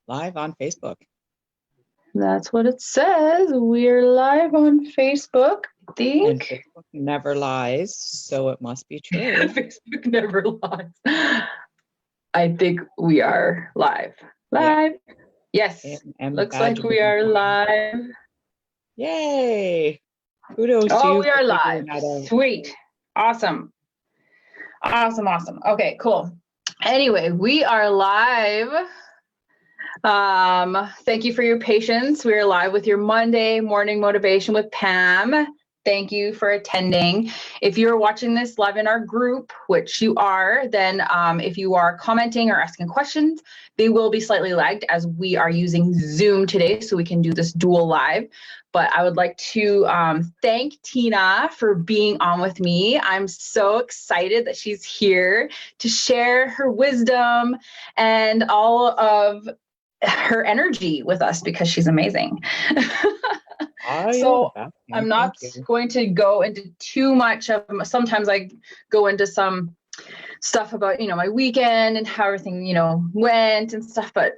live on Facebook. That's what it says. We're live on Facebook, I And think. Facebook never lies, so it must be true. Facebook never lies. I think we are live. Yeah. Live. Yes. And Looks like badge we are live. Yay! Kudos to Oh, you we for are live. figuring that out. Sweet. Awesome. Awesome. Okay, cool. Anyway, we are live. Thank you for your patience. We are live with your Monday morning motivation with Pam. Thank you for attending. If you're watching this live in our group, which you are, then if you are commenting or asking questions, they will be slightly lagged as we are using Zoom today, so we can do this dual live. But I would like to thank Tina for being on with me. I'm so excited that she's here to share her wisdom and all of her energy with us because she's amazing. So I'm not going to go into too much of, sometimes I go into some stuff about, my weekend and how everything, went and stuff, but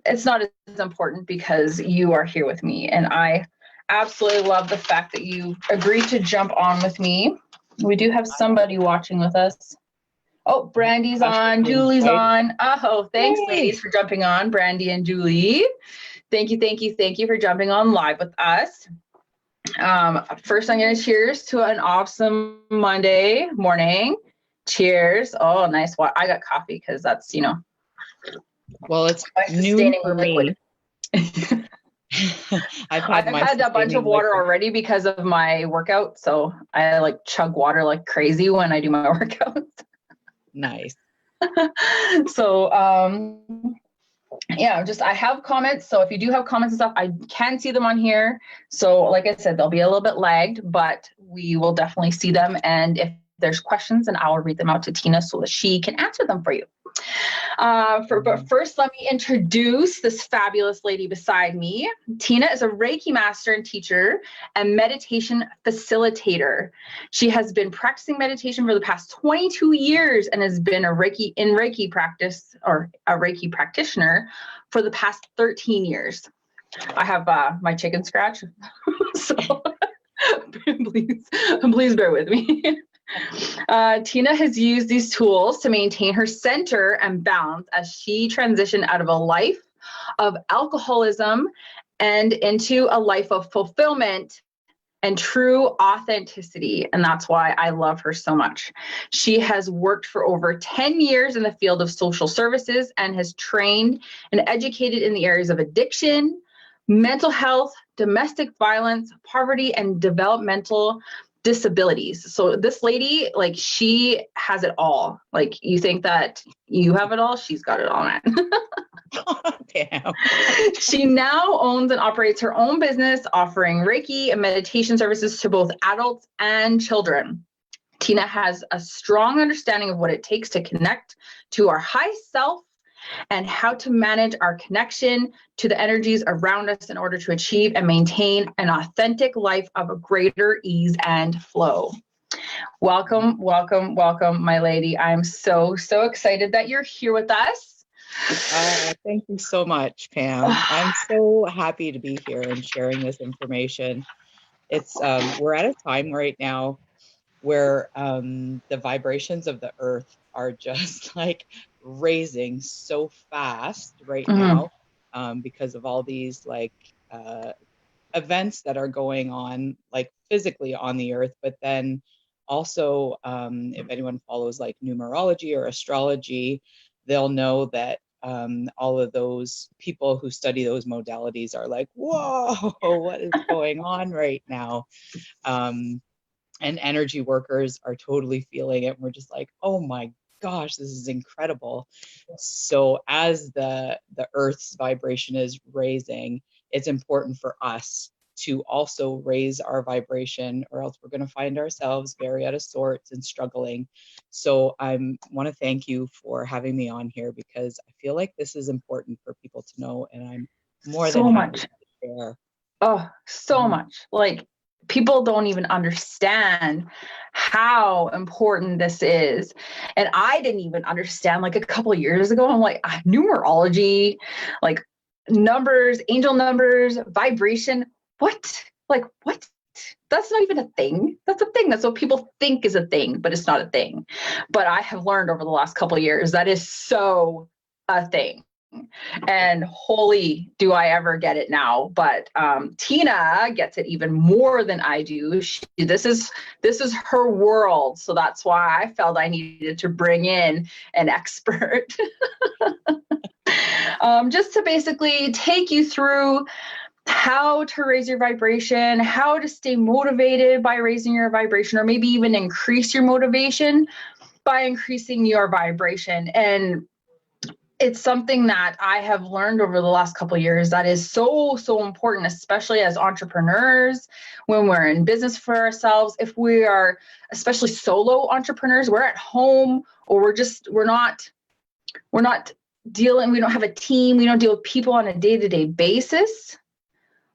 it's not as important because you are here with me. And I absolutely love the fact that you agreed to jump on with me. We do have somebody watching with us. Oh, Brandy's on, Julie's on. Oh, thanks, ladies, for jumping on, Brandy and Julie. Thank you for jumping on live with us. First, I'm going to cheers to an awesome Monday morning. Cheers. Oh, nice. I got coffee because that's, well, it's noon for me. I've had a bunch of water already because of my workout. So I chug water like crazy when I do my workouts. Nice. So, yeah, I have comments. So if you do have comments and stuff, I can see them on here. So like I said, they'll be a little bit lagged, but we will definitely see them. And if there's questions, then I'll read them out to Tina so that she can answer them for you. But first, let me introduce this fabulous lady beside me. Tina is a Reiki master and teacher and meditation facilitator. She has been practicing meditation for the past 22 years and has been a Reiki practice or a Reiki practitioner for the past 13 years. I have my chicken scratch, so please bear with me. Tina has used these tools to maintain her center and balance as she transitioned out of a life of alcoholism and into a life of fulfillment and true authenticity. And that's why I love her so much. She has worked for over 10 years in the field of social services and has trained and educated in the areas of addiction, mental health, domestic violence, poverty, and developmental disabilities. So this lady, she has it all. You think that you have it all, she's got it all, man. Damn. She now owns and operates her own business, offering Reiki and meditation services to both adults and children. Tina has a strong understanding of what it takes to connect to our high self and how to manage our connection to the energies around us in order to achieve and maintain an authentic life of a greater ease and flow. Welcome, my lady. I'm so excited that you're here with us. Thank you so much, Pam. I'm so happy to be here and sharing this information. It's we're at a time right now where the vibrations of the earth are just raising so fast right now because of all these events that are going on physically on the earth, but then also if anyone follows numerology or astrology, they'll know that all of those people who study those modalities are like, whoa, what is going on right now? And energy workers are totally feeling it. We're just like, oh my gosh, this is incredible. So as the earth's vibration is raising, it's important for us to also raise our vibration, or else we're going to find ourselves very out of sorts and struggling. So I want to thank you for having me on here, because I feel like this is important for people to know, and I'm more than happy to share. Oh, so much. People don't even understand how important this is. And I didn't even understand a couple of years ago. I'm like, numerology, numbers, angel numbers, vibration. What? Like, what? That's not even a thing. That's a thing. That's what people think is a thing, but it's not a thing. But I have learned over the last couple of years that is so a thing. And holy, do I ever get it now. But Tina gets it even more than I do. This is her world. So that's why I felt I needed to bring in an expert just to basically take you through how to raise your vibration, how to stay motivated by raising your vibration, or maybe even increase your motivation by increasing your vibration. And it's something that I have learned over the last couple of years that is so, so important, especially as entrepreneurs, when we're in business for ourselves. If we are especially solo entrepreneurs, we're at home, or we're not dealing, we don't have a team, we don't deal with people on a day-to-day basis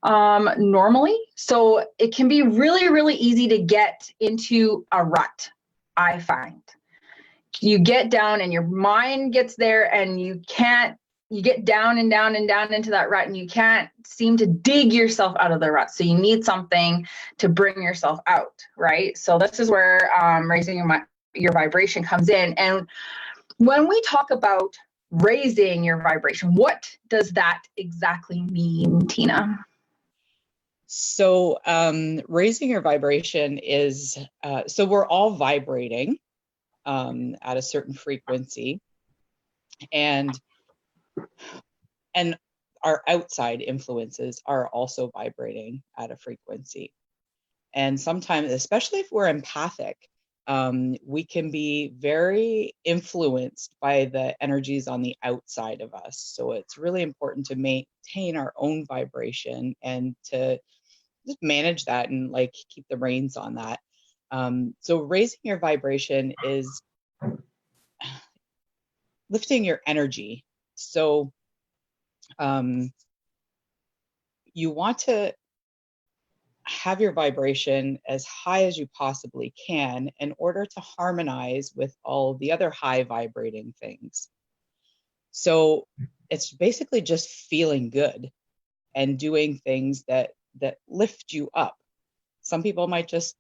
normally. So it can be really, really easy to get into a rut, I find. You get down and your mind gets there, and you get down and down and down into that rut, and you can't seem to dig yourself out of the rut. So you need something to bring yourself out, right? So this is where raising your vibration comes in. And when we talk about raising your vibration, what does that exactly mean, Tina? So raising your vibration is, so we're all vibrating at a certain frequency, and our outside influences are also vibrating at a frequency. And sometimes, especially if we're empathic, we can be very influenced by the energies on the outside of us. So it's really important to maintain our own vibration and to just manage that and like keep the reins on that. So raising your vibration is lifting your energy. So you want to have your vibration as high as you possibly can in order to harmonize with all the other high vibrating things. So it's basically just feeling good and doing things that lift you up. Some people might just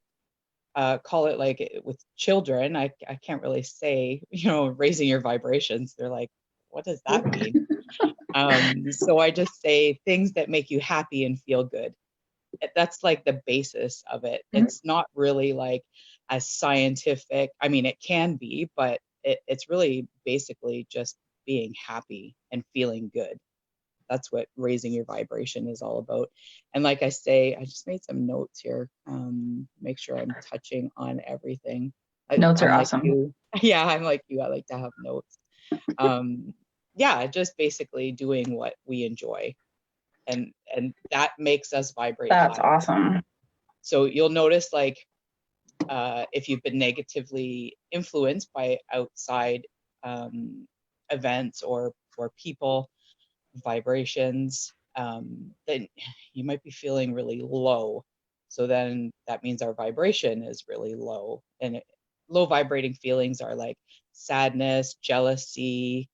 call it, like with children, I can't really say, raising your vibrations. They're like, what does that mean? So I just say things that make you happy and feel good. That's like the basis of it. It's not really like as scientific. I mean, it can be, but it's really basically just being happy and feeling good. That's what raising your vibration is all about. And like I say, I just made some notes here. Make sure I'm touching on everything. Notes are I'm awesome. Like you. Yeah, I'm like you. I like to have notes. Yeah, just basically doing what we enjoy. And that makes us vibrate That's higher. awesome. So you'll notice, like, if you've been negatively influenced by outside events or people, vibrations, then you might be feeling really low. So then that means our vibration is really low. And low vibrating feelings are like sadness, jealousy,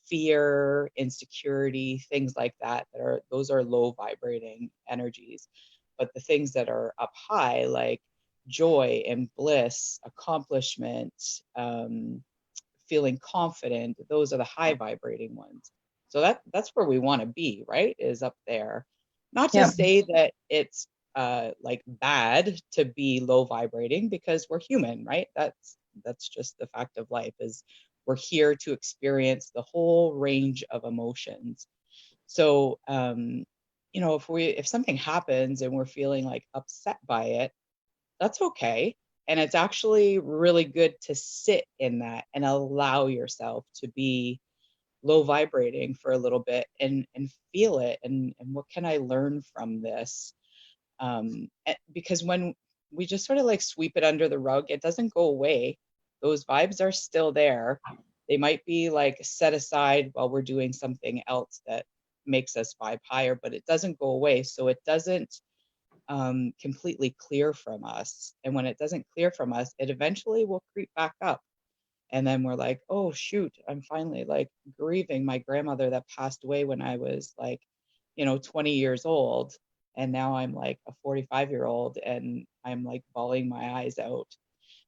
fear, insecurity, things like that. Those are low vibrating energies. But the things that are up high, like joy and bliss, accomplishment, feeling confident, those are the high vibrating ones. So that's where we want to be, right? Is up there. Not to say that it's like bad to be low vibrating, because we're human, right? That's just the fact of life, is we're here to experience the whole range of emotions. So if something happens and we're feeling like upset by it, that's okay. And it's actually really good to sit in that and allow yourself to be low vibrating for a little bit and feel it. And what can I learn from this? Because when we just sort of like sweep it under the rug, it doesn't go away. Those vibes are still there. They might be like set aside while we're doing something else that makes us vibe higher, but it doesn't go away. So it doesn't completely clear from us. And when it doesn't clear from us, it eventually will creep back up. And then we're like, oh shoot, I'm finally like grieving my grandmother that passed away when I was like, 20 years old. And now I'm like a 45-year-old and I'm like bawling my eyes out.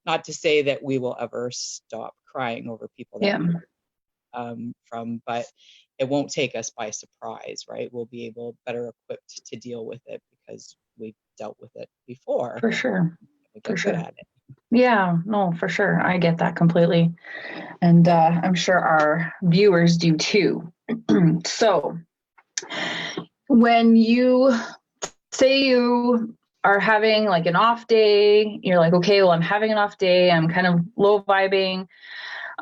Not to say that we will ever stop crying over people that Yeah, we from, but it won't take us by surprise, right? We'll be better equipped to deal with it because we've dealt with it before. for sure. We For get good sure. at it. Yeah, no, for sure. I get that completely. And I'm sure our viewers do too. So, when you say you are having like an off day, you're like, okay, well, I'm having an off day, I'm kind of low vibing.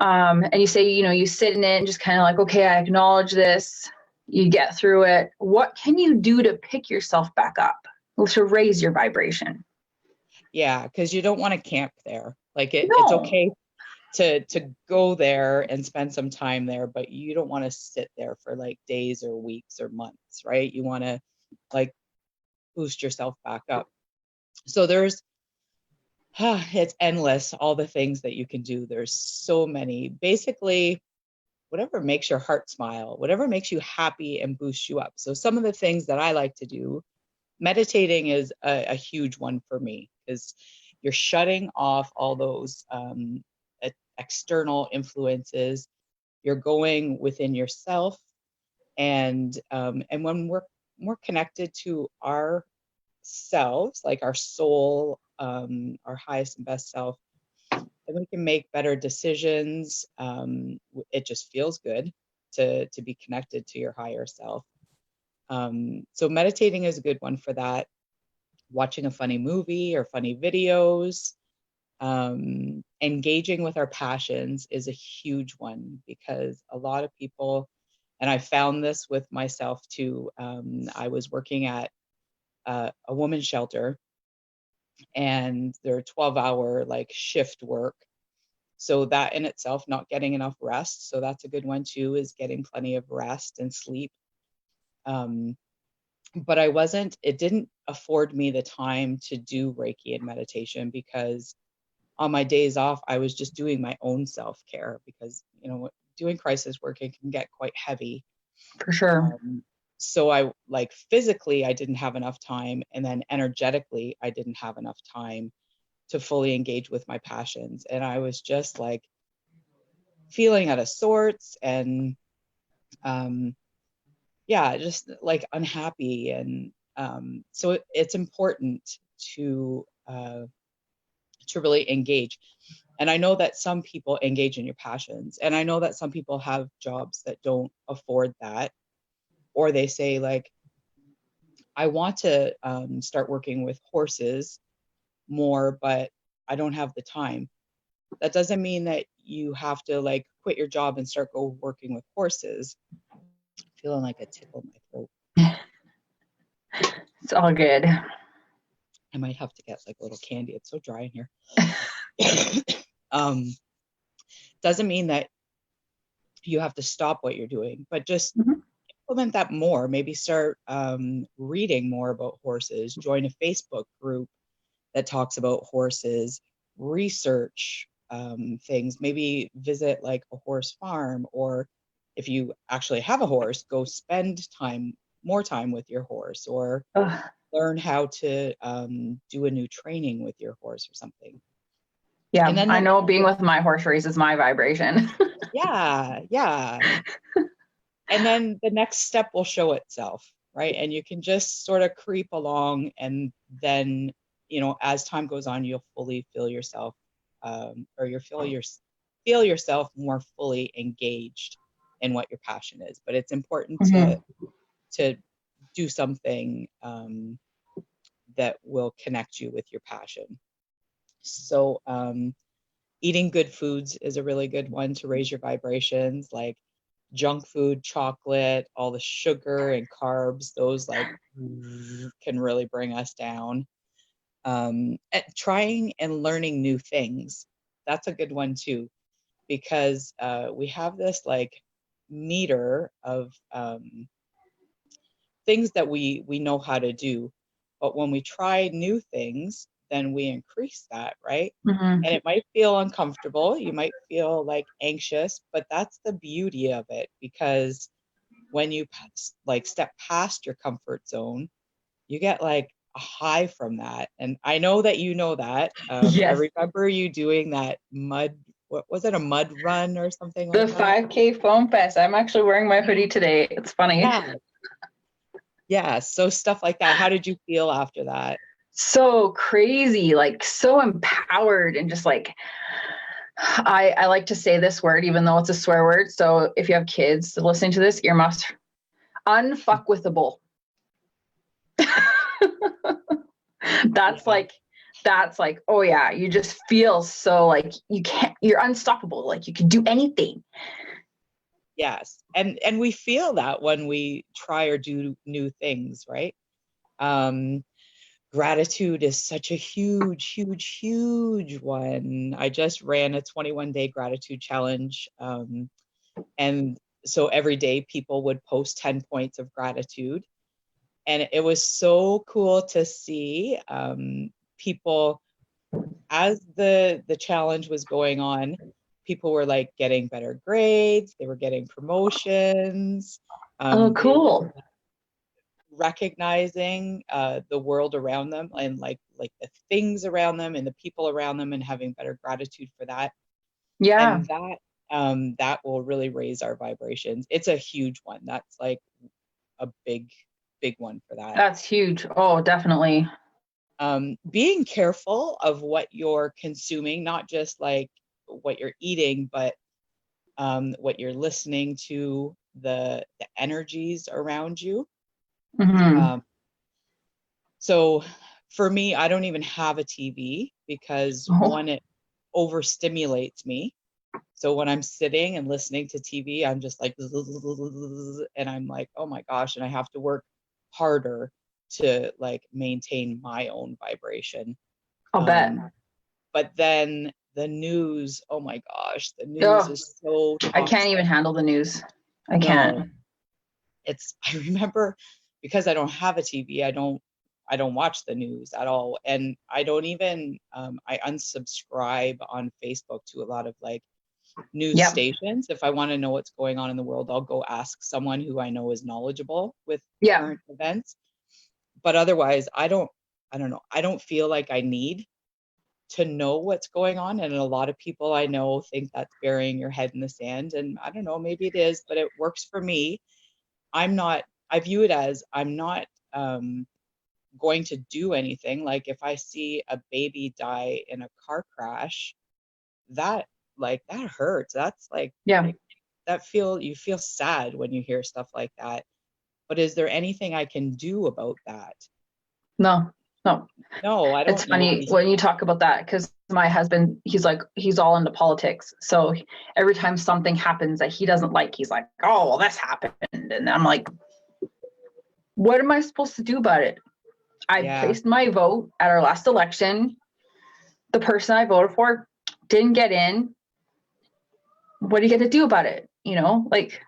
And you say, you sit in it and just kind of like, okay, I acknowledge this, you get through it. What can you do to pick yourself back up, to raise your vibration? Yeah, because you don't want to camp there. Like it's No, okay to go there and spend some time there, but you don't want to sit there for like days or weeks or months, right? You want to like boost yourself back up. So it's endless, all the things that you can do. There's so many. Basically, whatever makes your heart smile, whatever makes you happy and boosts you up. So some of the things that I like to do, meditating is a huge one for me because you're shutting off all those external influences. You're going within yourself, and when we're more connected to ourselves, like our soul, our highest and best self, then we can make better decisions. It just feels good to be connected to your higher self. So meditating is a good one for that. Watching a funny movie or funny videos, engaging with our passions is a huge one because a lot of people, and I found this with myself too. I was working at a women's shelter, and they're 12-hour like shift work. So that in itself, not getting enough rest. So that's a good one too, is getting plenty of rest and sleep. But it didn't afford me the time to do Reiki and meditation because on my days off, I was just doing my own self-care because, doing crisis work, it can get quite heavy. for sure. So I like physically, I didn't have enough time. And then energetically, I didn't have enough time to fully engage with my passions. And I was just like feeling out of sorts and, just like unhappy. And so it's important to really engage. And I know that some people engage in your passions, and I know that some people have jobs that don't afford that, or they say like, I want to start working with horses more, but I don't have the time. That doesn't mean that you have to like quit your job and start working with horses. I'm feeling like a tickle in my throat. It's all good. I might have to get like a little candy. It's so dry in here. Doesn't mean that you have to stop what you're doing, but just Mhm. implement that more. Maybe start reading more about horses, join a Facebook group that talks about horses, research things, maybe visit like a horse farm, or if you actually have a horse, go spend more time with your horse, or Ugh. learn how to do a new training with your horse or something. And Yeah, then I know being with my horse raises my vibration. yeah. And then the next step will show itself, right? And you can just sort of creep along, and then, as time goes on, you'll fully feel yourself, or feel yourself more fully engaged in what your passion is. But it's important Mhm. to do something that will connect you with your passion. So eating good foods is a really good one to raise your vibrations, like junk food, chocolate, all the sugar and carbs, those like can really bring us down. Trying and learning new things, that's a good one too, because we have this like meter of things that we know how to do, but when we try new things, then we increase that, right? Mm-hmm. And it might feel uncomfortable. You might feel like anxious, but that's the beauty of it, because when you like step past your comfort zone, you get like a high from that. And I know that you know that. I Yes. remember you doing that mud, what was it, a mud run or something The like that? 5K Foam Fest. I'm actually wearing my hoodie today. It's funny. Yeah. Yeah. So stuff like that. How did you feel after that? So crazy, like so empowered, and just like I like to say this word, even though it's a swear word. So if you have kids listening to this, earmuffs, unfuckwithable. That's Yeah. like, oh yeah, you just feel so like you're unstoppable. Like you can do anything. Yes. And we feel that when we try or do new things, right? Um, Gratitude is such a huge, huge, huge one. I just ran a 21-day gratitude challenge. And so every day people would post 10 points of gratitude. And it was so cool to see people, as the challenge was going on, people were like getting better grades, they were getting promotions, Oh, they were cool. recognizing the world around them, and like the things around them and the people around them, and having better gratitude for that. Yeah, And that will really raise our vibrations. It's a huge one. That's like a big one for that. that's huge. Oh, definitely. Being careful of what you're consuming, not just like what you're eating, but what you're listening to, the energies around you. Mm-hmm. Um, so for me, I don't even have a TV, because Oh, one, it overstimulates me. So when I'm sitting and listening to TV, I'm just like, and I'm like, oh my gosh, and I have to work harder to like maintain my own vibration. I'll bet. But then the news, oh my gosh, the news Oh, is so I can't even toxic. handle the news. I No, can't. I remember, because I don't have a TV, I don't watch the news at all. And I don't even, I unsubscribe on Facebook to a lot of like news Yep. stations. If I want to know what's going on in the world, I'll go ask someone who I know is knowledgeable with Yeah. current events. But otherwise, I don't know. I don't feel like I need to know what's going on. And a lot of people I know think that's burying your head in the sand. And I don't know, maybe it is, but it works for me. I view it as I'm not going to do anything. Like if I see a baby die in a car crash, that that hurts. That's like Yeah. you feel sad when you hear stuff like that. But is there anything I can do about that? No, no. No, I It's don't know funny anything. when you talk about that, because my husband, he's all into politics. So every time something happens that he doesn't like, he's like, oh, well, this happened. And I'm like, what am I supposed to do about it? I Yeah, placed my vote at our last election. The person I voted for didn't get in. What are you going to do about it? Like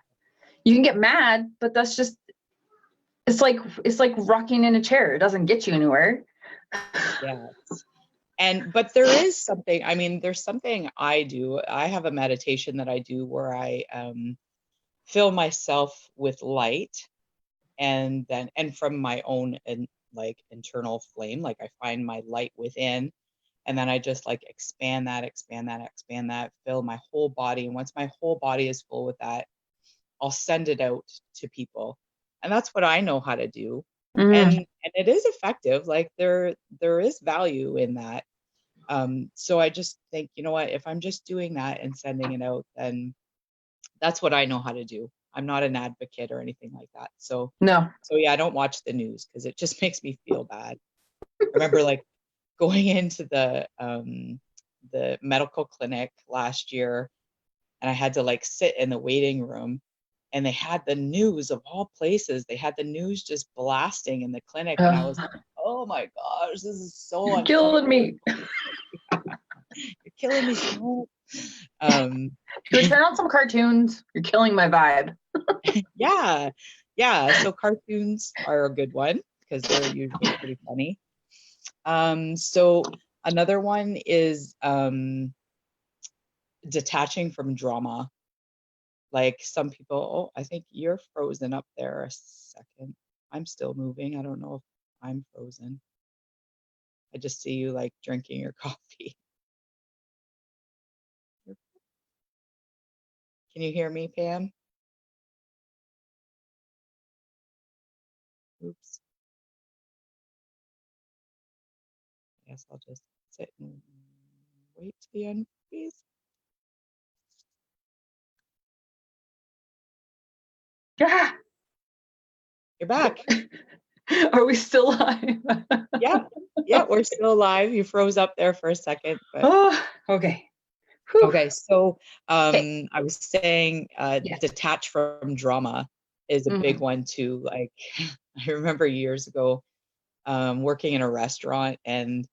you can get mad, but that's just, it's like rocking in a chair. It doesn't get you anywhere. yeah. But there is something, I mean, there's something I do. I have a meditation that I do where I fill myself with light, and from my own and like internal flame, like I find my light within, and then I just like expand that, expand that, expand that, fill my whole body. And once my whole body is full with that, I'll send it out to people. And that's what I know how to do. Mm-hmm. And it is effective. Like there is value in that. So I just think, you know what, if I'm just doing that and sending it out, then that's what I know how to do. I'm not an advocate or anything like that. No. So yeah, I don't watch the news because it just makes me feel bad. I remember like going into the medical clinic last year, and I had to like sit in the waiting room, and they had the news, of all places, they had the news just blasting in the clinic, and I was like, oh my gosh, this is so You're killing uncomfortable. me. You're killing me so. um Can we turn on some cartoons? You're killing my vibe. yeah, yeah, so cartoons are a good one because they're usually pretty funny. So another one is detaching from drama. Like some people, oh, I think you're frozen up there a second. I'm still moving. I don't know if I'm frozen. I just see you like drinking your coffee. Can you hear me, Pam? Oops. I guess I'll just sit and wait to the end, please. Yeah. You're back. Are we still live? Yeah. Yeah, we're still alive. You froze up there for a second, but Oh, okay. Whew. okay. So Okay. I was saying Yes. detach from drama is a big Mhm. one too. Like I remember years ago working in a restaurant, and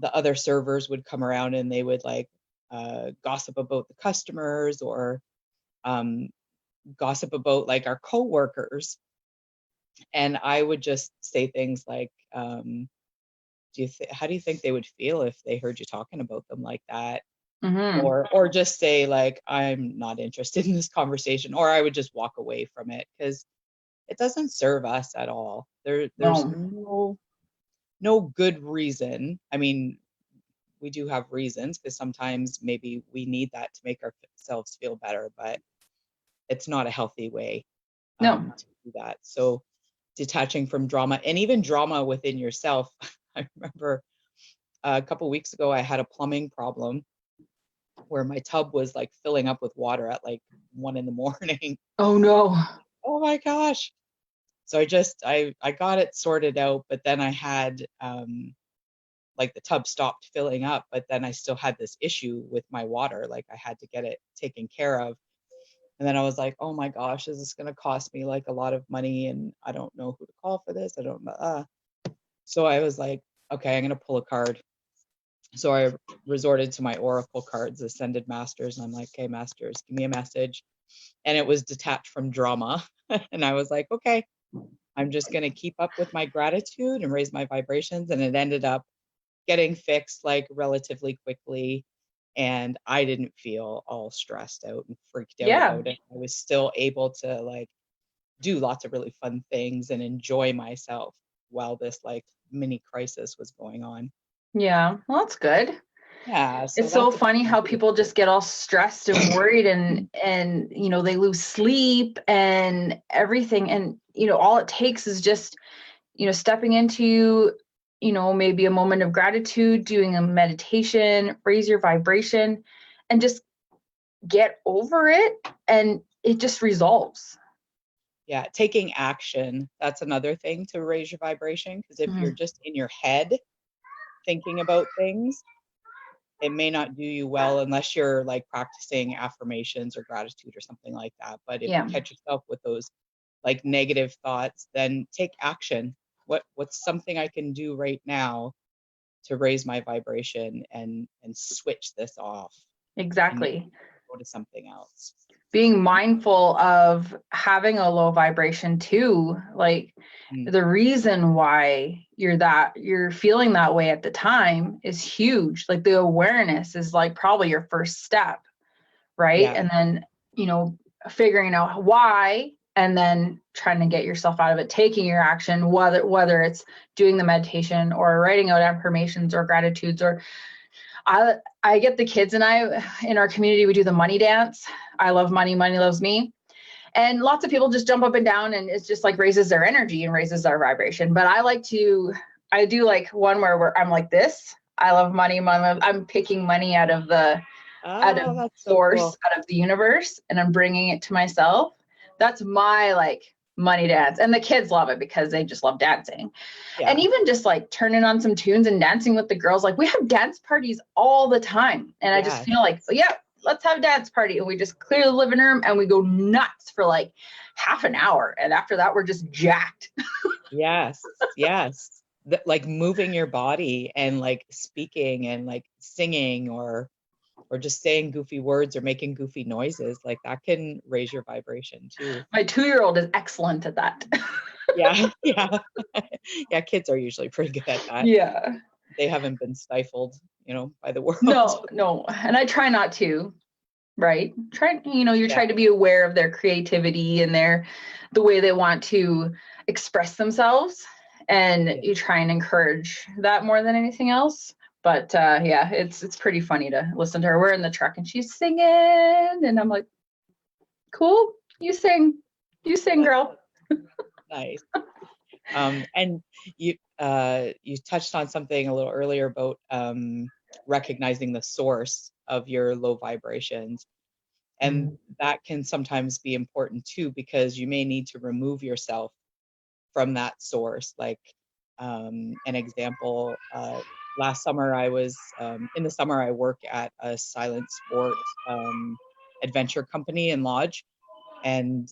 the other servers would come around and they would like gossip about the customers, or um, gossip about like our coworkers. And I would just say things like, how do you think they would feel if they heard you talking about them like that? Mhm. Or just say like, I'm not interested in this conversation, or I would just walk away from it because it doesn't serve us at all. There's No. no good reason. I mean, we do have reasons because sometimes maybe we need that to make ourselves feel better, but it's not a healthy way No. to do that. So detaching from drama, and even drama within yourself. I remember a couple weeks ago, I had a plumbing problem where my tub was like filling up with water at like 1 in the morning. Oh no. Oh my gosh. So I got it sorted out, but then I had like the tub stopped filling up, but then I still had this issue with my water. Like I had to get it taken care of. And then I was like, oh my gosh, is this going to cost me like a lot of money? And I don't know who to call for this. I don't know. So I was like, okay, I'm going to pull a card. So I resorted to my Oracle cards, Ascended Masters. And I'm like, okay, Masters, give me a message. And it was detached from drama. And I was like, okay, I'm just going to keep up with my gratitude and raise my vibrations. And it ended up getting fixed like relatively quickly. And I didn't feel all stressed out and freaked out Yeah. about it. I was still able to like do lots of really fun things and enjoy myself while this like mini crisis was going on. Yeah. Well, that's good. Yeah, so It's so that's a funny how positive. people just get all stressed and worried and you know they lose sleep and everything, and you know all it takes is just you know stepping into you know maybe a moment of gratitude, doing a meditation, raise your vibration and just get over it, and it just resolves. Yeah, taking action. That's another thing to raise your vibration, because if you're Mhm. just in your head thinking about things, it may not do you well unless you're like practicing affirmations or gratitude or something like that. But if you Yeah, catch yourself with those like negative thoughts, then take action. What's something I can do right now to raise my vibration and switch this off and maybe exactly. go to something else. Being mindful of having a low vibration too, like Mm. the reason why you're feeling that way at the time is huge. Like the awareness is like probably your first step, right? Yeah. And then you know figuring out why and then trying to get yourself out of it, taking your action, whether it's doing the meditation or writing out affirmations or gratitudes, or I get the kids and I in our community we do the money dance. I love money, money loves me. And lots of people just jump up and down and it's just like raises their energy and raises their vibration. But I do like one where I'm like this. I love money, money. I'm picking money out of Oh, that's so source, cool. out of the universe, and I'm bringing it to myself. That's my like money dance. And the kids love it because they just love dancing. And Yeah. even just like turning on some tunes and dancing with the girls, like we have dance parties all the time. And I just Yes. feel like, oh, yeah, let's have a dance party. And we just clear the living room and we go nuts for like half an hour. And after that, we're just jacked. Yes. Yes. Like moving your body and like speaking and like singing, or just saying goofy words or making goofy noises, like that can raise your vibration too. My 2-year-old is excellent at that. Yeah, yeah. Yeah, kids are usually pretty good at that. Yeah. They haven't been stifled, by the world. No. And I try not to, right? You Yeah, try to be aware of their creativity and the way they want to express themselves. And yeah. you try and encourage that more than anything else. But yeah, it's pretty funny to listen to her. We're in the truck and she's singing, and I'm like, cool, you sing, girl. Nice. And you touched on something a little earlier about recognizing the source of your low vibrations. And that can sometimes be important too, because you may need to remove yourself from that source. Like an example, last summer I was in the summer I work at a silent sport adventure company in Lodge, and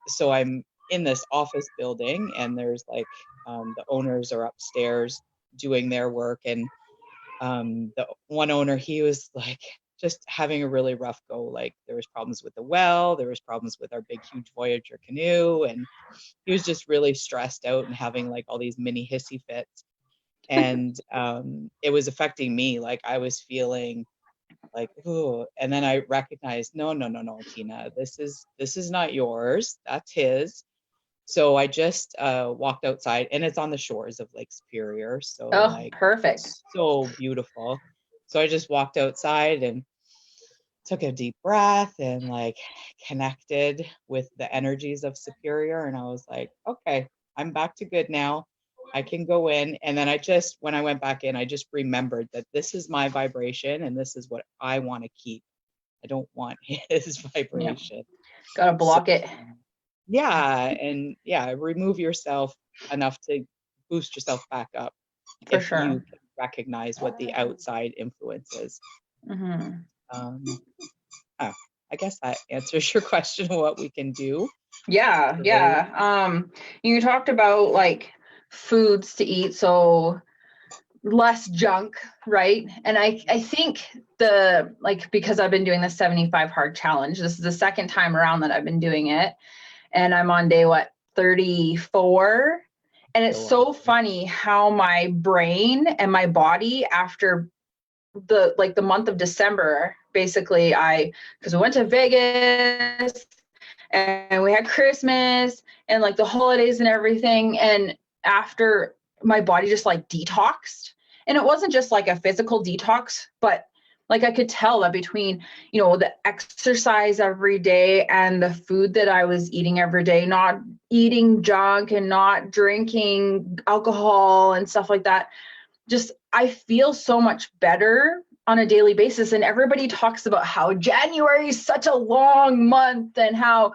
so I'm in this office building, and there's like the owners are upstairs doing their work, and the one owner, he was like just having a really rough go. Like there was problems with the well, there was problems with our big huge Voyager canoe, and he was just really stressed out and having like all these mini hissy fits. And it was affecting me. Like I was feeling like, oh, and then I recognized, no, Tina, this is not yours. That's his. So I just walked outside, and it's on the shores of Lake Superior. So Oh, like perfect. so beautiful. So I just walked outside and took a deep breath and like connected with the energies of Superior. And I was like, okay, I'm back to good now. I can go in. And then when I went back in, I just remembered that this is my vibration and this is what I want to keep. I don't want his Yeah, vibration. gotta So, block it. yeah. And yeah, remove yourself enough to boost yourself back up For if sure. you can recognize what the outside influence is. Mm-hmm. Um, oh, I guess that answers your question of what we can do. Yeah, yeah. You talked about like foods to eat, so less junk, right? And I think because I've been doing the 75 hard challenge, this is the second time around that I've been doing it, and I'm on day 34. And it's so funny how my brain and my body, after the month of December, basically, because we went to Vegas and we had Christmas and like the holidays and everything, and after, my body just like detoxed. And it wasn't just like a physical detox, but like I could tell that between the exercise every day and the food that I was eating every day, not eating junk and not drinking alcohol and stuff like that, just I feel so much better on a daily basis. And everybody talks about how January is such a long month and how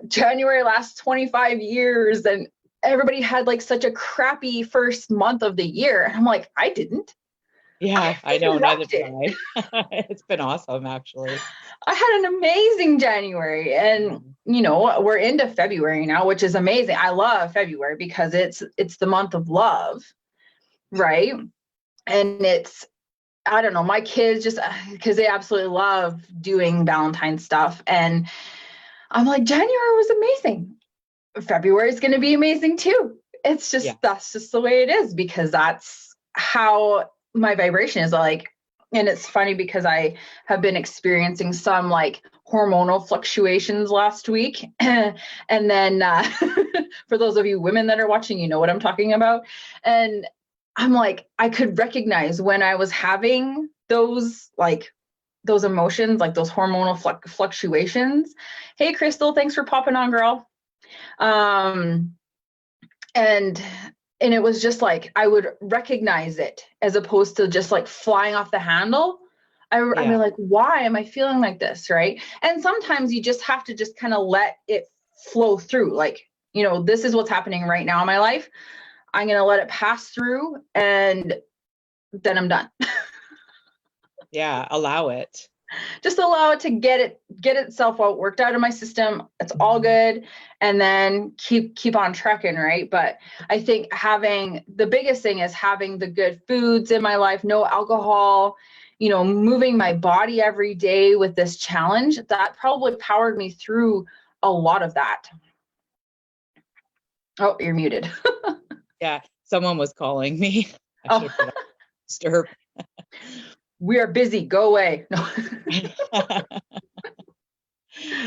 January lasts 25 years, and everybody had like such a crappy first month of the year. And I'm like, I didn't. Yeah, I know, neither Rocked did it. I. It's been awesome, actually. I had an amazing January, and we're into February now, which is amazing. I love February because it's the month of love, right? And I don't know, my kids just, because they absolutely love doing Valentine stuff, and I'm like, January was amazing. February is going to be amazing too. It's just, Yeah. that's just the way it is, because that's how my vibration is like. And it's funny because I have been experiencing some like hormonal fluctuations last week. And then for those of you women that are watching, you know what I'm talking about. And I'm like, I could recognize when I was having those emotions, like those hormonal fluctuations. Hey, Crystal, thanks for popping on, girl. And it was just like I would recognize it as opposed to just like flying off the handle. I'd be like, why am I feeling like this, right? And sometimes you just have to just kind of let it flow through. Like, this is what's happening right now in my life. I'm going to let it pass through, and then I'm done. Yeah, allow it. Just allow it to get itself out, worked out of my system. It's all good. And then keep on trucking, right? But I think the biggest thing is having the good foods in my life, no alcohol, moving my body every day with this challenge. That probably powered me through a lot of that. Oh, you're muted. Yeah, someone was calling me. I should Oh, have put on disturb. we are busy. Go away. No.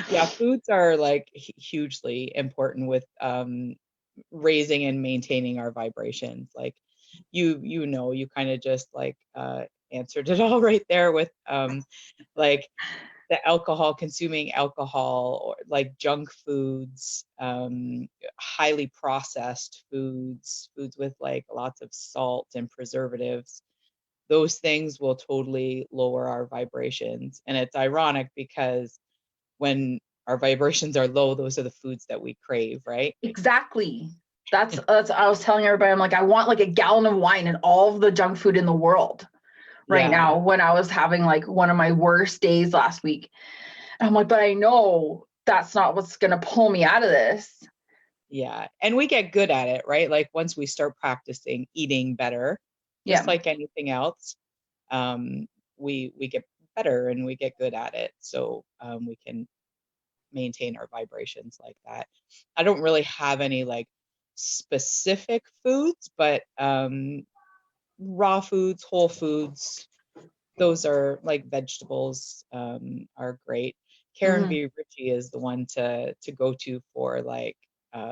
Yeah, foods are like hugely important with raising and maintaining our vibrations. Like you kind of just like answered it all right there with like the alcohol, consuming alcohol, or like junk foods, highly processed foods with like lots of salt and preservatives. Those things will totally lower our vibrations. And it's ironic because when our vibrations are low, those are the foods that we crave, right? Exactly. That's I was telling everybody, I'm like, I want like a gallon of wine and all of the junk food in the world right Yeah. now, when I was having like one of my worst days last week. And I'm like, but I know that's not what's going to pull me out of this. Yeah. And we get good at it, right? Like once we start practicing eating better, just Yeah. like anything else, um, we get better and we get good at it. So we can maintain our vibrations like that. I don't really have any like specific foods, but raw foods, whole foods, those are like vegetables are great. Karen Mm-hmm. B. Ritchie is the one to go to for like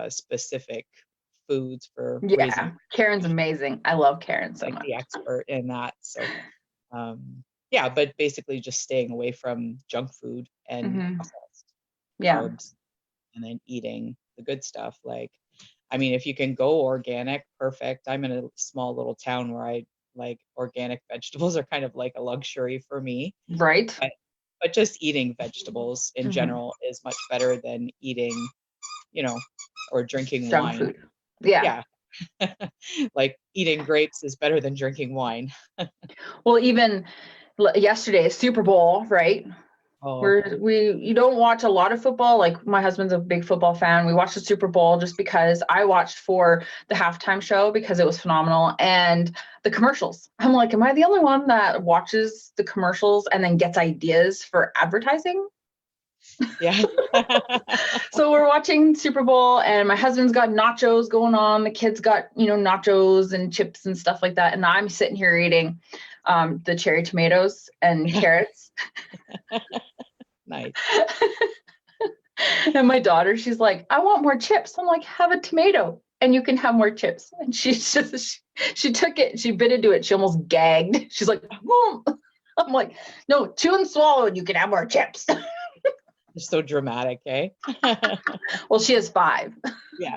specific foods for Yeah. raising, Karen's amazing. I love Karen so like much. the expert in that. So yeah, but basically just staying away from junk food and Mm-hmm. processed Yeah. carbs, and then eating the good stuff. Like, I mean, if you can go organic, perfect. I'm in a small little town where I like organic vegetables are kind of like a luxury for me. Right. But just eating vegetables in Mm-hmm. general is much better than eating, you know, or drinking Junk wine. food. Yeah. Yeah. Like eating grapes is better than drinking wine. Well, even yesterday, Super Bowl, right? Oh, You don't watch a lot of football. Like my husband's a big football fan. We watched the Super Bowl just because I watched for the halftime show because it was phenomenal, and the commercials. I'm like, am I the only one that watches the commercials and then gets ideas for advertising? yeah. So we're watching Super Bowl, and my husband's got nachos going on. The kids got, nachos and chips and stuff like that. And I'm sitting here eating the cherry tomatoes and carrots. Nice. And my daughter, she's like, I want more chips. I'm like, have a tomato and you can have more chips. And she took it, she bit into it. She almost gagged. She's like, Mom. I'm like, no, chew and swallow and you can have more chips. You're so dramatic, eh? Well, she is 5. Yeah.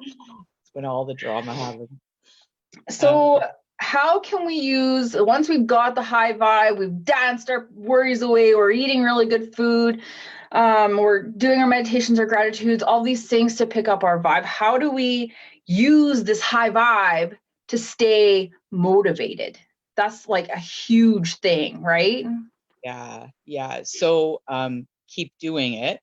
It's when all the drama happens. So how can we use, once we've got the high vibe, we've danced our worries away, we're eating really good food, we're doing our meditations or gratitudes, all these things to pick up our vibe. How do we use this high vibe to stay motivated? That's like a huge thing, right? Yeah. So keep doing it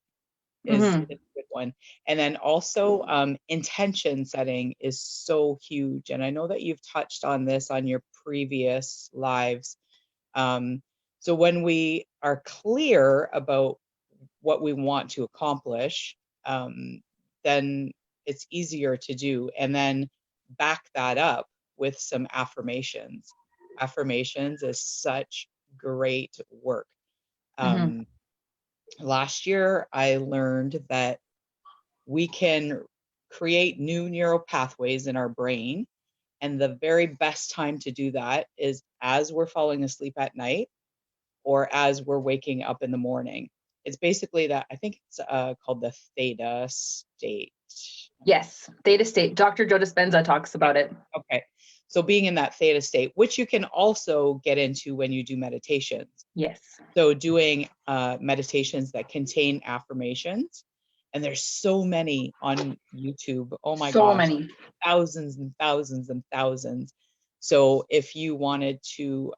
is Mm-hmm. a good one. And then also intention setting is so huge. And I know that you've touched on this on your previous lives. So when we are clear about what we want to accomplish, then it's easier to do. And then back that up with some affirmations. Affirmations is such great work. Mm-hmm. Um, Last year, I learned that we can create new neural pathways in our brain. And the very best time to do that is as we're falling asleep at night or as we're waking up in the morning. It's basically that, I think it's called the theta state. Yes, theta state. Dr. Joe Dispenza talks about it. Okay. So being in that theta state, which you can also get into when you do meditations. Yes. So doing meditations that contain affirmations, and there's so many on YouTube. Oh my So gosh, many. thousands and thousands and thousands. So if you wanted to,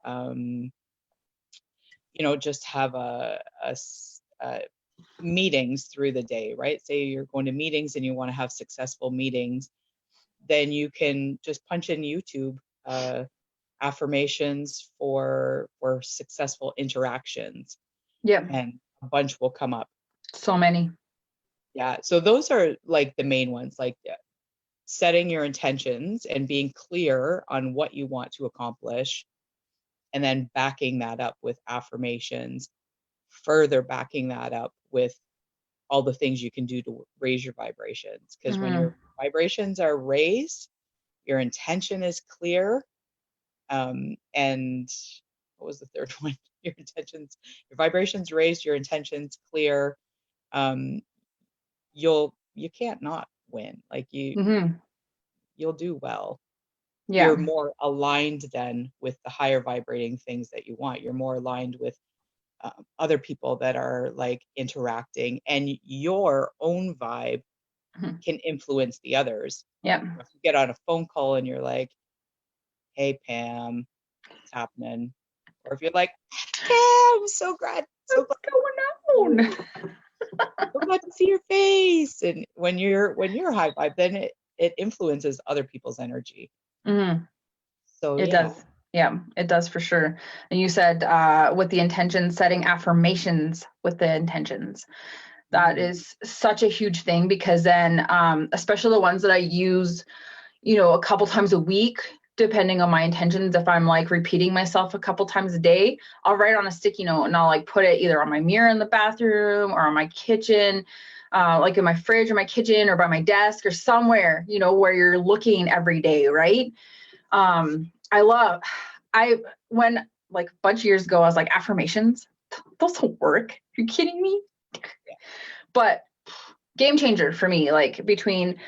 just have meetings through the day, right? Say you're going to meetings and you want to have successful meetings, then you can just punch in YouTube affirmations for successful interactions, Yeah. and a bunch will come up. So many. Yeah, so those are like the main ones, like setting your intentions and being clear on what you want to accomplish, and then backing that up with affirmations, further backing that up with all the things you can do to raise your vibrations. Because when your vibrations are raised, your intention is clear. And what was the third one? Your intentions, your vibrations raised, your intentions clear. You can't not win. Like you'll do well. You're Yeah. more aligned then with the higher vibrating things that you want. You're more aligned with other people that are like interacting, and your own vibe can influence the others. Yeah. If you get on a phone call and you're like, "Hey Pam, what's happening?" Or if you're like, "Hey, I'm so glad, What's going on? so glad to see your face." And when you're high vibe, then it influences other people's energy. So It yeah. does. Yeah, it does for sure. And you said with the intention, setting affirmations with the intentions. That is such a huge thing, because then, especially the ones that I use, a couple times a week, depending on my intentions, if I'm like repeating myself a couple times a day, I'll write on a sticky note and I'll like put it either on my mirror in the bathroom or on my kitchen, like in my fridge or my kitchen or by my desk or somewhere, where you're looking every day, right? When like a bunch of years ago, I was like, affirmations, those don't work. Are you kidding me? But game changer for me, like between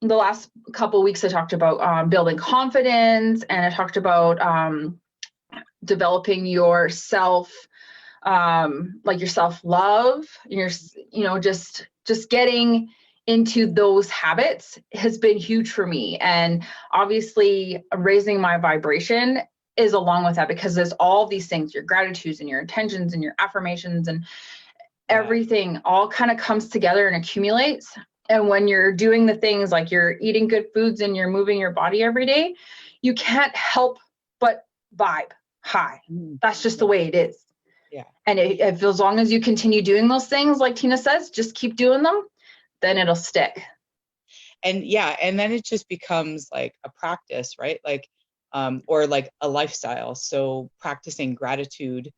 the last couple of weeks, I talked about building confidence, and I talked about developing yourself, like your self-love, just getting into those habits has been huge for me. And obviously raising my vibration is along with that, because there's all these things, your gratitudes and your intentions and your affirmations and everything all kind of comes together and accumulates. And when you're doing the things like you're eating good foods and you're moving your body every day, you can't help but vibe high. That's just the way it is. Yeah. And if as long as you continue doing those things, like Tina says, just keep doing them, then it'll stick. And then it just becomes like a practice, right? Like, or like a lifestyle. So practicing gratitude,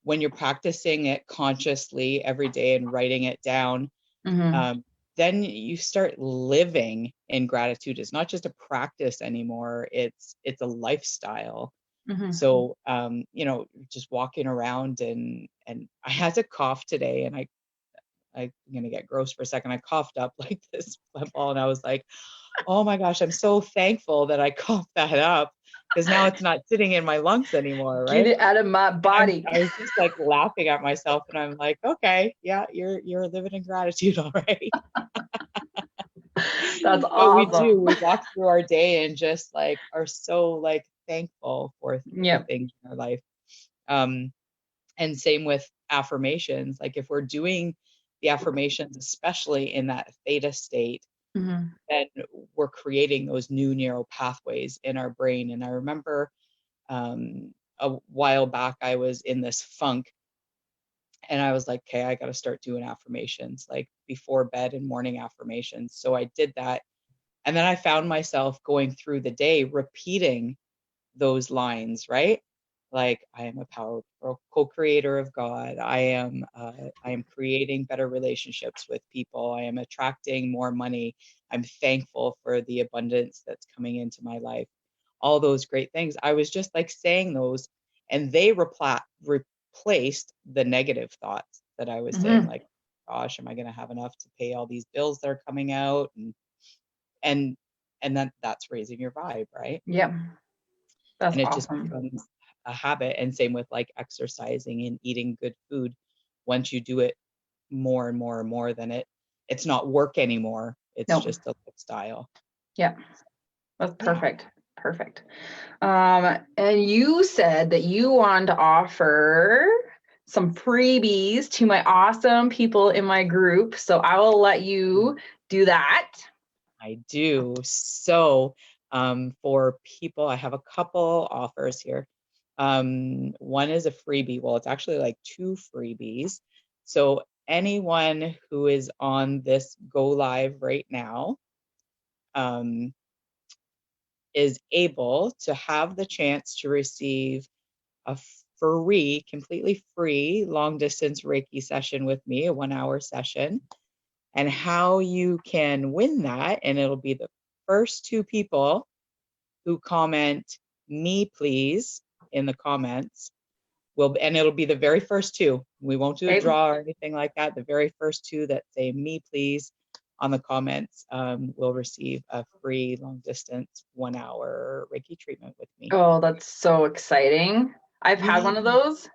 when you're practicing it consciously every day and writing it down, then you start living in gratitude. It's not just a practice anymore. It's a lifestyle. So, just walking around and I had to cough today, and I'm going to get gross for a second. I coughed up like this ball, and I was like, oh my gosh, I'm so thankful that I coughed that up, because now it's not sitting in my lungs anymore, right? Get it out of my body. I was just like laughing at myself, and I'm like, okay, yeah, you're living in gratitude, all right. That's But awesome. we walk through our day and just like are so like thankful for the things in our life. And same with affirmations. Like if we're doing the affirmations, especially in that theta state, then we're creating those new neural pathways in our brain. And I remember a while back, I was in this funk, and I was like, okay, I got to start doing affirmations, like before bed and morning affirmations. So I did that. And then I found myself going through the day repeating those lines, right? Like, I am a powerful co-creator of God. I am creating better relationships with people. I am attracting more money. I'm thankful for the abundance that's coming into my life. All those great things. I was just like saying those, and they replaced the negative thoughts that I was saying, like, gosh, am I going to have enough to pay all these bills that are coming out? And then that's raising your vibe, right? Yeah. That's And it just awesome. becomes a habit. And same with like exercising and eating good food. Once you do it more and more and more, then it's not work anymore. It's just a lifestyle. Yeah. That's perfect. Perfect. And you said that you wanted to offer some freebies to my awesome people in my group. So I will let you do that. I do. So for people, I have a couple offers here. One is a freebie. Well, it's actually like two freebies. So anyone who is on this go live right now, is able to have the chance to receive a free, completely free long distance Reiki session with me, a 1 hour session. And how you can win that, and it'll be the first 2 people who comment "me please" in the comments and it'll be the very first 2. We won't do a draw or anything like that. The very first 2 that say "me please" on the comments will receive a free long distance 1 hour Reiki treatment with me. Oh, that's so exciting. I've had one of those.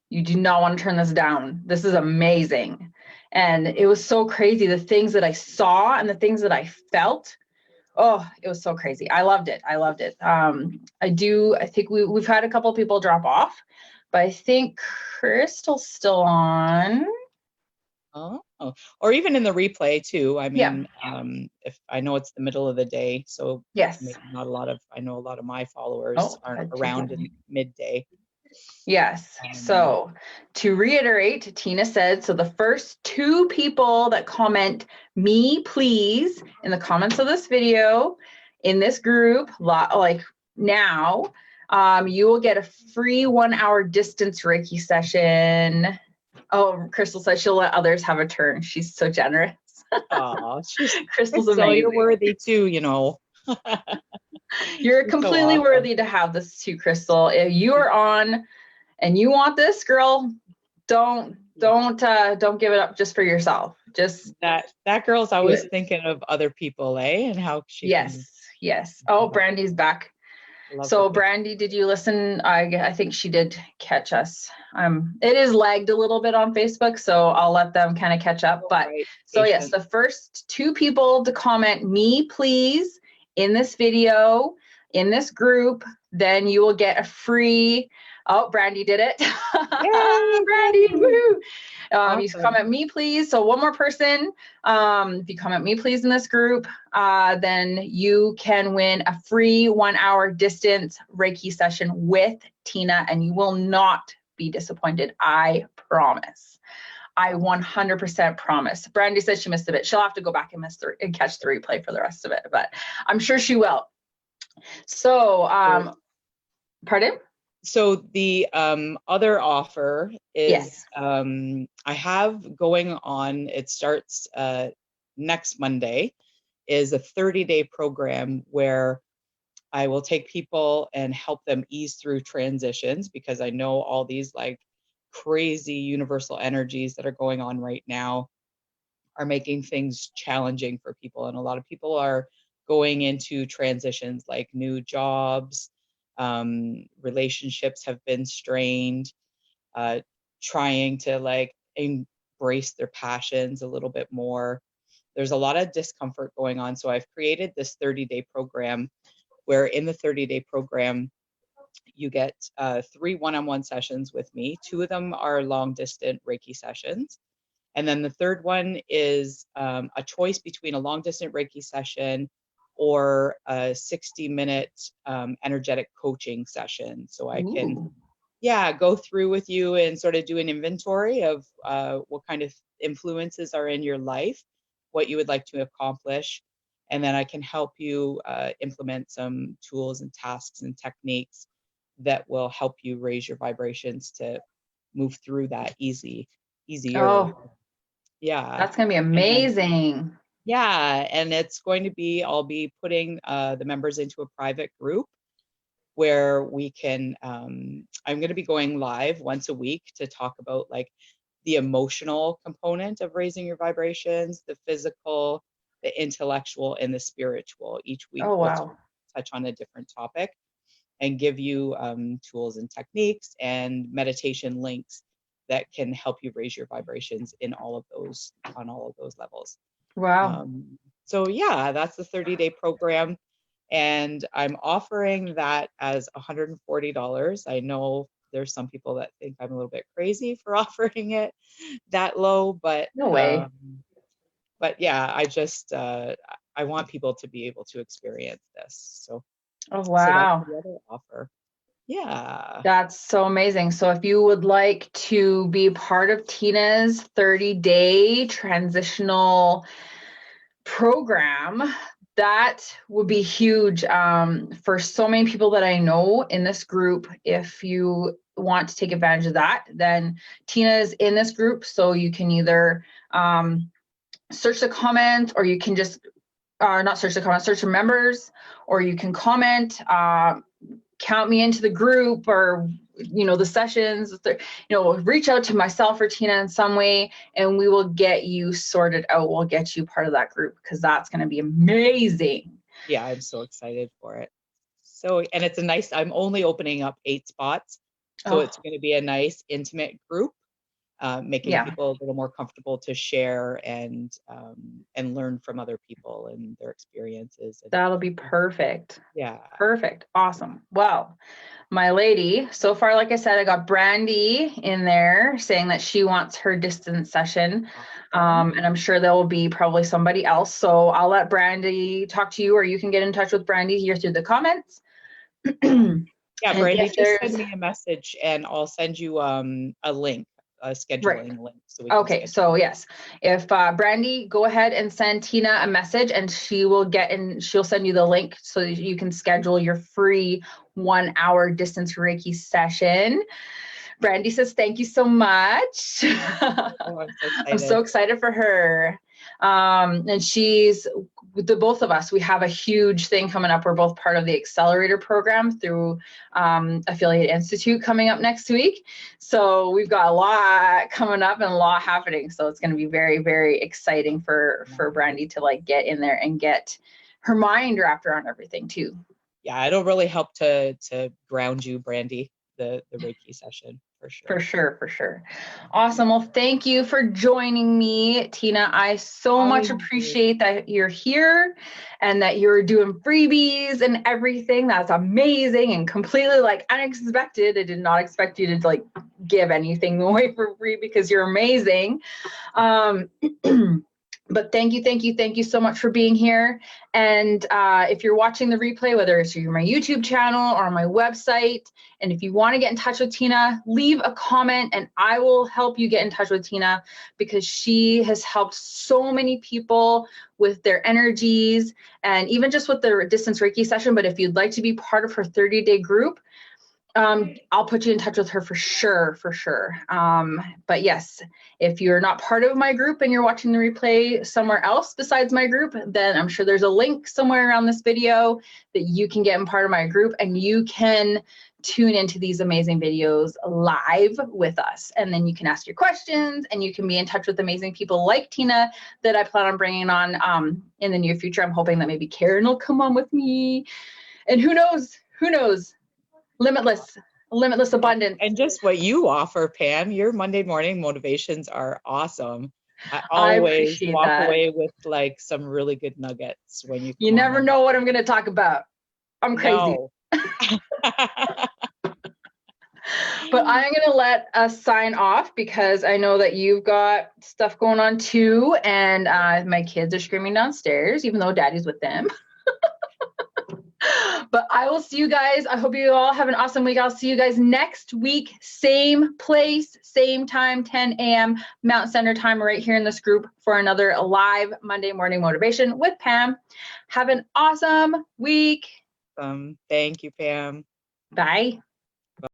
You do not want to turn this down. This is amazing. And it was so crazy. The things that I saw and the things that I felt. Oh, it was so crazy. I loved it. I think we've had a couple of people drop off, but I think Crystal's still on. Oh, or even in the replay too. I mean, if I know it's the middle of the day, so yes, I know a lot of my followers aren't around in midday. Yes. So to reiterate, Tina said, so the first 2 people that comment "me please" in the comments of this video in this group, like now, you will get a free 1 hour distance Reiki session. Oh, Crystal says she'll let others have a turn. She's so generous. Oh, Crystal's amazing. You're worthy too, you know. You're completely worthy to have this too, Crystal. If you are on and you want this, girl, don't give it up just for yourself. Just that girl's always thinking of other people, and how she yes. Oh, Brandy's back. So Brandy, did you listen? I think she did catch us. It is lagged a little bit on Facebook, so I'll let them kind of catch up. But so yes, the first 2 people to comment "me please" in this video, in this group, then you will get a free. Oh, Brandy did it. Yay, Brandy, woo! You comment "me please." So one more person. If you comment "me please" in this group, then you can win a free 1 hour distance Reiki session with Tina, and you will not be disappointed. I promise. I 100% promise. Brandy says she missed a bit. She'll have to go back and catch the replay for the rest of it, but I'm sure she will. So, pardon? So the other offer is I have going on, it starts next Monday, is a 30-day program where I will take people and help them ease through transitions, because I know all these like crazy universal energies that are going on right now are making things challenging for people. And a lot of people are going into transitions like new jobs, relationships have been strained, trying to like embrace their passions a little bit more. There's a lot of discomfort going on. So I've created this 30-day program where in the 30-day program, you get 3 one-on-one sessions with me. 2 of them are long distance Reiki sessions. And then the third one is a choice between a long distance Reiki session or a 60-minute energetic coaching session. So I can, go through with you and sort of do an inventory of what kind of influences are in your life, what you would like to accomplish. And then I can help you implement some tools and tasks and techniques that will help you raise your vibrations to move through that easier. Yeah. That's going to be amazing. And it's going to be, I'll be putting the members into a private group where we can, I'm going to be going live once a week to talk about like the emotional component of raising your vibrations, the physical, the intellectual, and the spiritual. Each week we'll touch on a different topic and give you tools and techniques and meditation links that can help you raise your vibrations in all of those, on all of those levels. Wow. So yeah, that's the 30-day program. And I'm offering that as $140. I know there's some people that think I'm a little bit crazy for offering it that low, but no way. But yeah, I just I want people to be able to experience this. So wow. So that's the other offer. Yeah. That's so amazing. So if you would like to be part of Tina's 30-day transitional program, that would be huge for so many people that I know in this group. If you want to take advantage of that, then Tina is in this group, so you can either search the comments, or you can just not search the comments, search the members, or you can comment, count me into the group, or the sessions, reach out to myself or Tina in some way, and we will get you sorted out. We'll get you part of that group, because that's going to be amazing. Yeah, I'm so excited for it. And it's a nice, I'm only opening up 8 spots, so it's going to be a nice intimate group, making people a little more comfortable to share and learn from other people and their experiences. That'll be perfect. Yeah. Perfect. Awesome. Well, my lady, so far, like I said, I got Brandy in there saying that she wants her distance session. And I'm sure there will be probably somebody else. So I'll let Brandy talk to you, or you can get in touch with Brandy here through the comments. Yeah, Brandy, just send me a message and I'll send you a link, a scheduling link. So so yes, if Brandy, go ahead and send Tina a message, and she will she'll send you the link so that you can schedule your free 1-hour distance Reiki session. Brandy says, thank you so much. I'm so excited for her. And she's, the both of us, we have a huge thing coming up. We're both part of the accelerator program through Affiliate Institute coming up next week. So we've got a lot coming up and a lot happening. So it's going to be very, very exciting for Brandy to get in there and get her mind wrapped around everything too. Yeah, it'll really help to ground you, Brandy, the Reiki session. For sure. Awesome. Well, thank you for joining me, Tina. I so much appreciate that you're here and that you're doing freebies and everything. That's amazing and completely unexpected. I did not expect you to give anything away for free, because you're amazing. But thank you so much for being here. And if you're watching the replay, whether it's through my YouTube channel or on my website, and if you want to get in touch with Tina, leave a comment and I will help you get in touch with Tina, because she has helped so many people with their energies and even just with the distance Reiki session. But if you'd like to be part of her 30-day group, I'll put you in touch with her for sure. But yes, if you're not part of my group and you're watching the replay somewhere else besides my group, then I'm sure there's a link somewhere around this video that you can get in part of my group, and you can tune into these amazing videos live with us. And then you can ask your questions, and you can be in touch with amazing people like Tina that I plan on bringing on in the near future. I'm hoping that maybe Karen will come on with me, and who knows, limitless abundance. And just what you offer, Pam, your Monday morning motivations are awesome. I always walk away with some really good nuggets when you never know what I'm going to talk about. I'm crazy. No. But I'm going to let us sign off, because I know that you've got stuff going on too, and my kids are screaming downstairs, even though Daddy's with them. But I will see you guys. I hope you all have an awesome week. I'll see you guys next week. Same place, same time, 10 a.m. Mountain Standard Time, right here in this group for another live Monday morning motivation with Pam. Have an awesome week. Thank you, Pam. Bye.